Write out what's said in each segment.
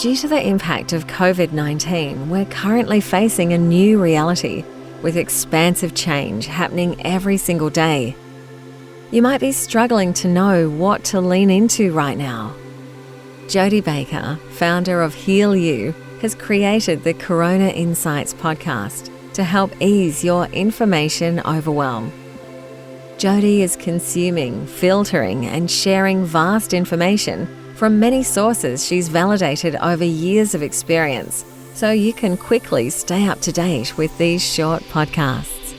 Due to the impact of COVID-19, we're currently facing a new reality with expansive change happening every single day. You might be struggling to know what to lean into right now. Jodie Baker, founder of Heal You, has created the Corona Insights podcast to help ease your information overwhelm. Jodie is consuming, filtering, and sharing vast information from many sources she's validated over years of experience, so you can quickly stay up to date with these short podcasts.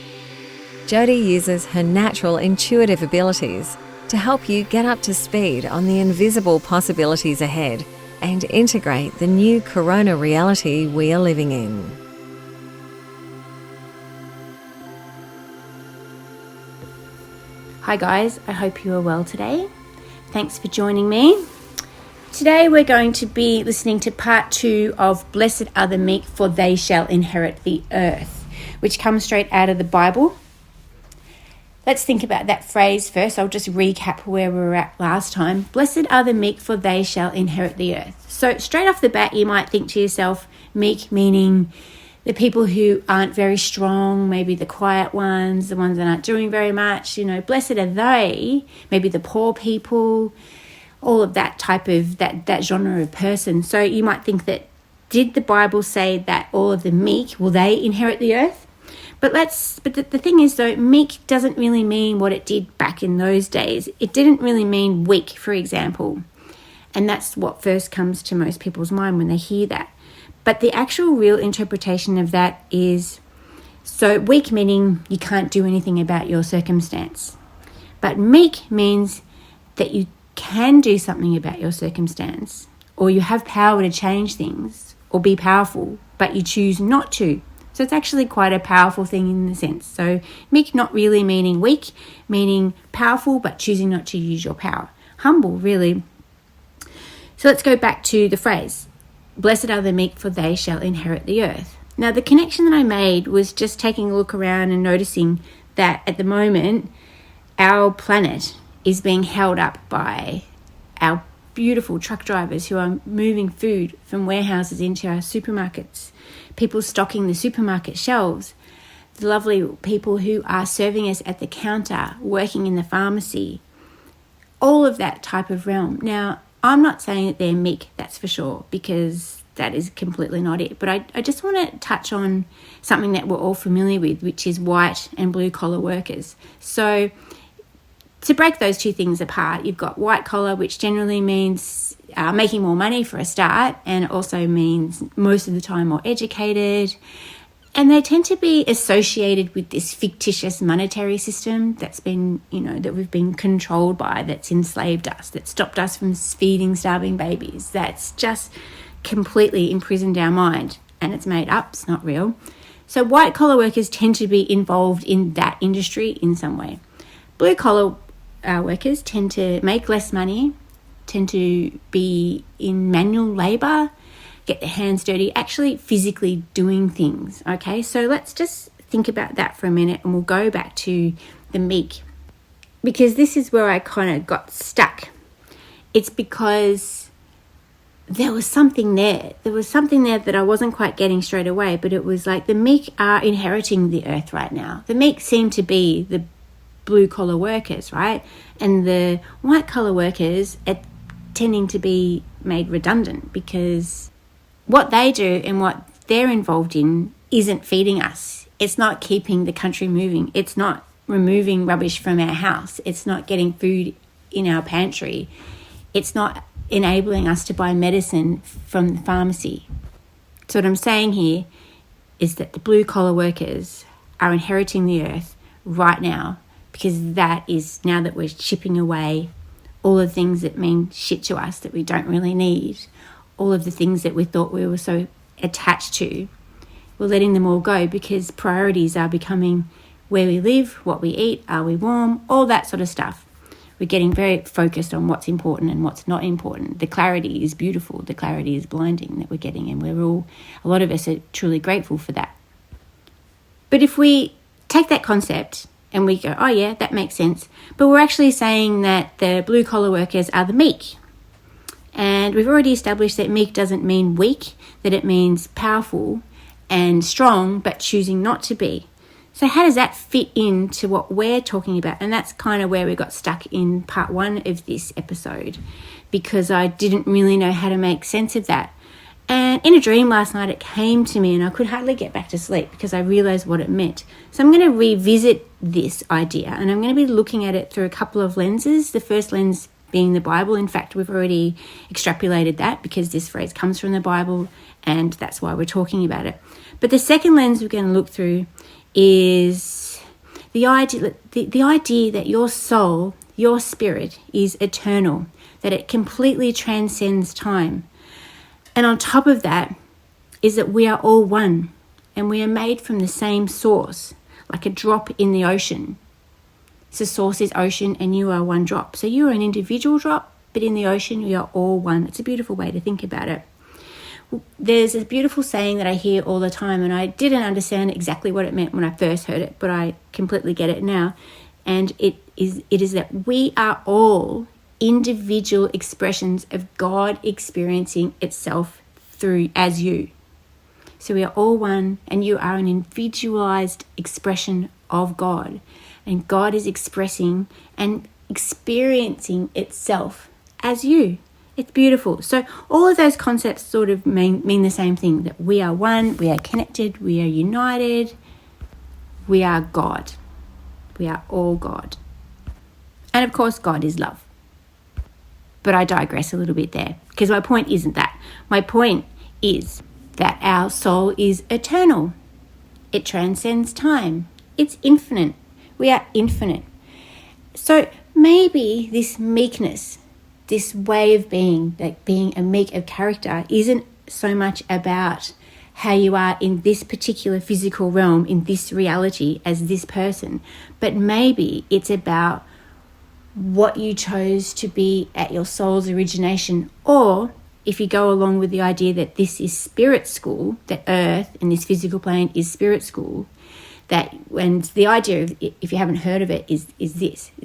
Jodie uses her natural intuitive abilities to help you get up to speed on the invisible possibilities ahead and integrate the new corona reality we are living in. Hi guys, I hope you are well today. Thanks for joining me. Today we're going to be listening to part 2 of Blessed are the meek, for they shall inherit the earth, which comes straight out of the Bible. Let's think about that phrase first. I'll just recap where we were at last time. Blessed are the meek, for they shall inherit the earth. So straight off the bat, you might think to yourself, meek meaning the people who aren't very strong, maybe the quiet ones, the ones that aren't doing very much. Blessed are they, maybe the poor people, all of that type of, that genre of person. So you might think that, did the Bible say that all of the meek, will they inherit the earth? But the thing is though, meek doesn't really mean what it did back in those days. It didn't really mean weak, for example. And that's what first comes to most people's mind when they hear that. But the actual real interpretation of that is, so weak meaning you can't do anything about your circumstance. But meek means that you can do something about your circumstance, or you have power to change things or be powerful, but you choose not to. So it's actually quite a powerful thing in the sense. So meek not really meaning weak, meaning powerful, but choosing not to use your power. Humble, really. So let's go back to the phrase, blessed are the meek, for they shall inherit the earth. Now the connection that I made was just taking a look around and noticing that at the moment, our planet is being held up by our beautiful truck drivers who are moving food from warehouses into our supermarkets, people stocking the supermarket shelves, the lovely people who are serving us at the counter, working in the pharmacy, all of that type of realm. Now, I'm not saying that they're meek, that's for sure, because that is completely not it. But I just want to touch on something that we're all familiar with, which is white and blue collar workers. So to break those two things apart, you've got white collar, which generally means making more money for a start, and it also means most of the time more educated. And they tend to be associated with this fictitious monetary system that's been, that we've been controlled by, that's enslaved us, that stopped us from feeding starving babies, that's just completely imprisoned our mind, and it's made up, it's not real. So white collar workers tend to be involved in that industry in some way. Blue collar workers tend to make less money, tend to be in manual labour, get their hands dirty, actually physically doing things, okay? So let's just think about that for a minute, and we'll go back to the meek, because this is where I kind of got stuck. It's because there was something there. There was something there that I wasn't quite getting straight away, but it was like the meek are inheriting the earth right now. The meek seem to be the blue collar workers, right? And the white collar workers are tending to be made redundant, because what they do and what they're involved in isn't feeding us. It's not keeping the country moving. It's not removing rubbish from our house. It's not getting food in our pantry. It's not enabling us to buy medicine from the pharmacy. So what I'm saying here is that the blue collar workers are inheriting the earth right now, because that is, now that we're chipping away all the things that mean shit to us that we don't really need, all of the things that we thought we were so attached to, we're letting them all go, because priorities are becoming where we live, what we eat, are we warm, all that sort of stuff. We're getting very focused on what's important and what's not important. The clarity is beautiful. The clarity is blinding that we're getting, and a lot of us are truly grateful for that. But if we take that concept and we go, oh yeah, that makes sense, but we're actually saying that the blue collar workers are the meek. And we've already established that meek doesn't mean weak, that it means powerful and strong, but choosing not to be. So how does that fit into what we're talking about? And that's kind of where we got stuck in part 1 of this episode, because I didn't really know how to make sense of that. And in a dream last night, it came to me and I could hardly get back to sleep because I realized what it meant. So I'm going to revisit this idea, and I'm going to be looking at it through a couple of lenses. The first lens being the Bible. In fact, we've already extrapolated that because this phrase comes from the Bible, and that's why we're talking about it. But the second lens we're going to look through is the idea that your soul, your spirit, is eternal, that it completely transcends time. And on top of that is that we are all one, and we are made from the same source, like a drop in the ocean. So source is ocean and you are one drop. So you are an individual drop, but in the ocean we are all one. It's a beautiful way to think about it. There's a beautiful saying that I hear all the time, and I didn't understand exactly what it meant when I first heard it, but I completely get it now. And it is that we are all individual expressions of God experiencing itself through as you. So we are all one, and you are an individualized expression of God. And God is expressing and experiencing itself as you. It's beautiful. So all of those concepts sort of mean the same thing, that we are one, we are connected, we are united, we are God. We are all God. And of course, God is love. But I digress a little bit there, because my point isn't that. My point is that our soul is eternal. It transcends time. It's infinite. We are infinite. So maybe this meekness, this way of being, like being a meek of character, isn't so much about how you are in this particular physical realm, in this reality as this person, but maybe it's about what you chose to be at your soul's origination. Or if you go along with the idea that this is spirit school, that earth and this physical plane is spirit school, that when the idea of, if you haven't heard of it, is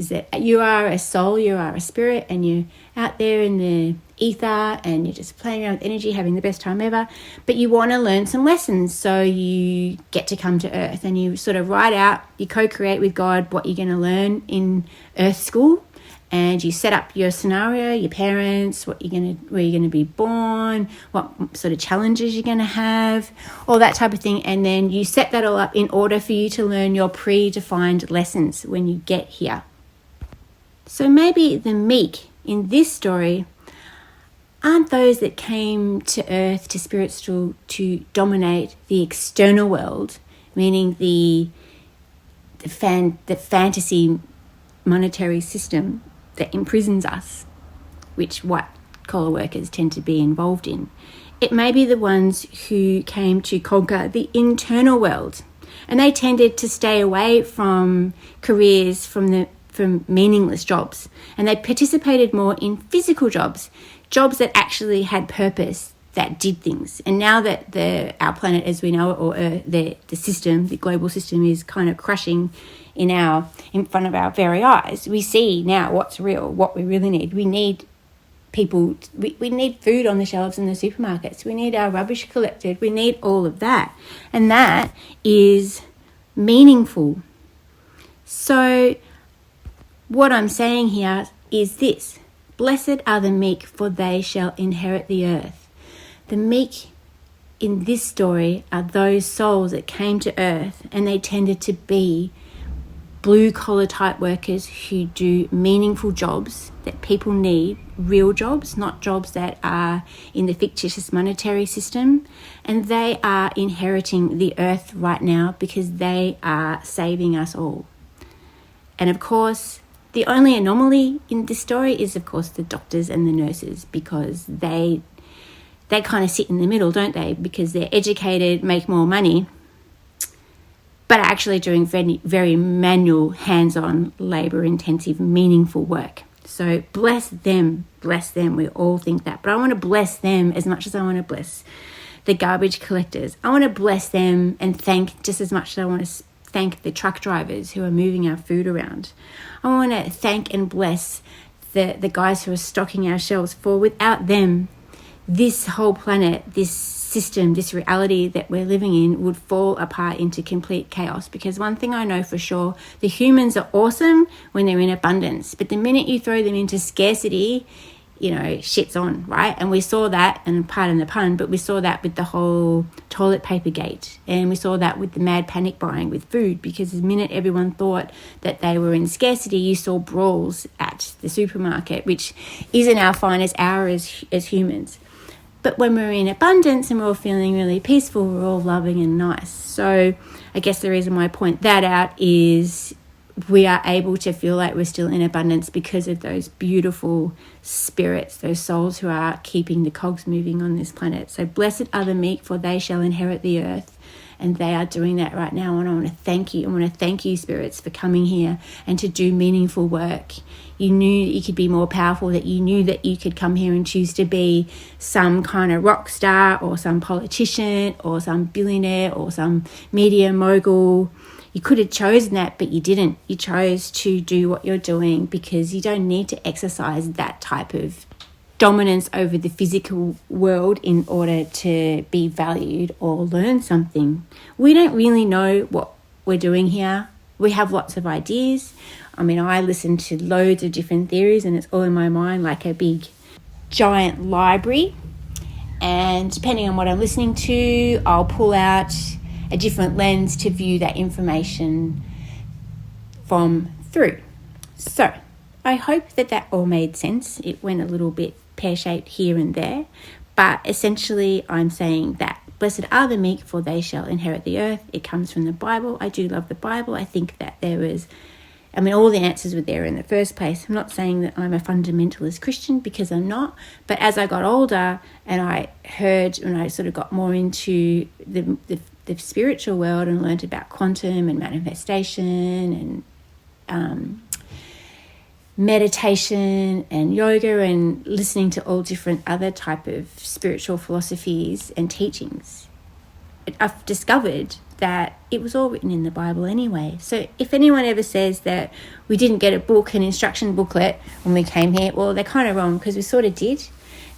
that you are a soul, you are a spirit, and you're out there in the ether and you're just playing around with energy, having the best time ever, but you want to learn some lessons, so you get to come to earth and you sort of write out, you co-create with God what you're going to learn in earth school, and you set up your scenario, your parents, where you're going to be born, what sort of challenges you're going to have, all that type of thing. And then you set that all up in order for you to learn your predefined lessons when you get here. So maybe the meek in this story aren't those that came to earth, to spirit school, to dominate the external world, meaning the fantasy monetary system that imprisons us, which white-collar workers tend to be involved in. It may be the ones who came to conquer the internal world, and they tended to stay away from careers, from meaningless jobs, and they participated more in physical jobs that actually had purpose, that did things. And now that our planet as we know it, or the system, the global system, is kind of crashing in front of our very eyes, we see now what's real, what we really need. We need people, we need food on the shelves in the supermarkets. We need our rubbish collected. We need all of that. And that is meaningful. So what I'm saying here is this: blessed are the meek, for they shall inherit the earth. The meek in this story are those souls that came to earth, and they tended to be blue-collar type workers who do meaningful jobs that people need, real jobs, not jobs that are in the fictitious monetary system. And they are inheriting the earth right now because they are saving us all. And of course, the only anomaly in this story is, of course, the doctors and the nurses, because they kind of sit in the middle, don't they? Because they're educated, make more money, but are actually doing very, very manual, hands-on, labour-intensive, meaningful work. So bless them. We all think that. But I want to bless them as much as I want to bless the garbage collectors. I want to bless them and thank just as much as I want to thank the truck drivers who are moving our food around. I want to thank and bless the guys who are stocking our shelves, for without them, this whole planet, this system, this reality that we're living in would fall apart into complete chaos. Because one thing I know for sure, the humans are awesome when they're in abundance, but the minute you throw them into scarcity, shit's on, right? And we saw that, and pardon the pun, but we saw that with the whole toilet paper gate, and we saw that with the mad panic buying with food, because the minute everyone thought that they were in scarcity, you saw brawls at the supermarket, which isn't our finest hour as humans. But when we're in abundance and we're all feeling really peaceful, we're all loving and nice. So I guess the reason why I point that out is we are able to feel like we're still in abundance because of those beautiful spirits, those souls who are keeping the cogs moving on this planet. So blessed are the meek, for they shall inherit the earth. And they are doing that right now. And I want to thank you. I want to thank you, spirits, for coming here and to do meaningful work. You knew that you could be more powerful, that you knew that you could come here and choose to be some kind of rock star or some politician or some billionaire or some media mogul. You could have chosen that, but you didn't. You chose to do what you're doing because you don't need to exercise that type of dominance over the physical world in order to be valued or learn something. We don't really know what we're doing here. We have lots of ideas. I mean, I listen to loads of different theories and it's all in my mind like a big giant library. And depending on what I'm listening to, I'll pull out a different lens to view that information from through. So I hope that all made sense. It went a little bit pear-shaped here and there, but essentially I'm saying that blessed are the meek, for they shall inherit the earth. It comes from the Bible. I do love the Bible. I think that all the answers were there in the first place. I'm not saying that I'm a fundamentalist Christian, because I'm not, but as I got older and I heard, and I sort of got more into the spiritual world and learned about quantum and manifestation and meditation and yoga and listening to all different other type of spiritual philosophies and teachings, I've discovered that it was all written in the Bible anyway. So if anyone ever says that we didn't get an instruction booklet when we came here, well, they're kind of wrong, because we sort of did.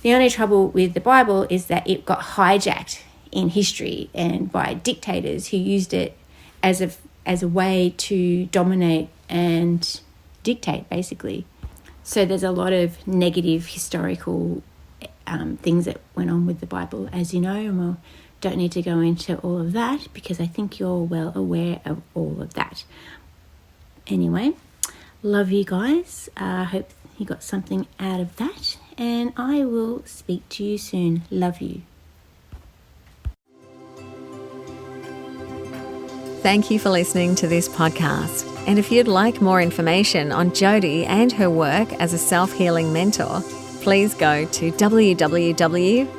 The only trouble with the Bible is that it got hijacked in history and by dictators who used it as a way to dominate and dictate, basically. So there's a lot of negative historical things that went on with the Bible, as you know, and we don't need to go into all of that because I think you're well aware of all of that. Anyway, love you guys. I hope you got something out of that, and I will speak to you soon. Love you. Thank you for listening to this podcast. And if you'd like more information on Jodie and her work as a self-healing mentor, please go to www.healyou.me.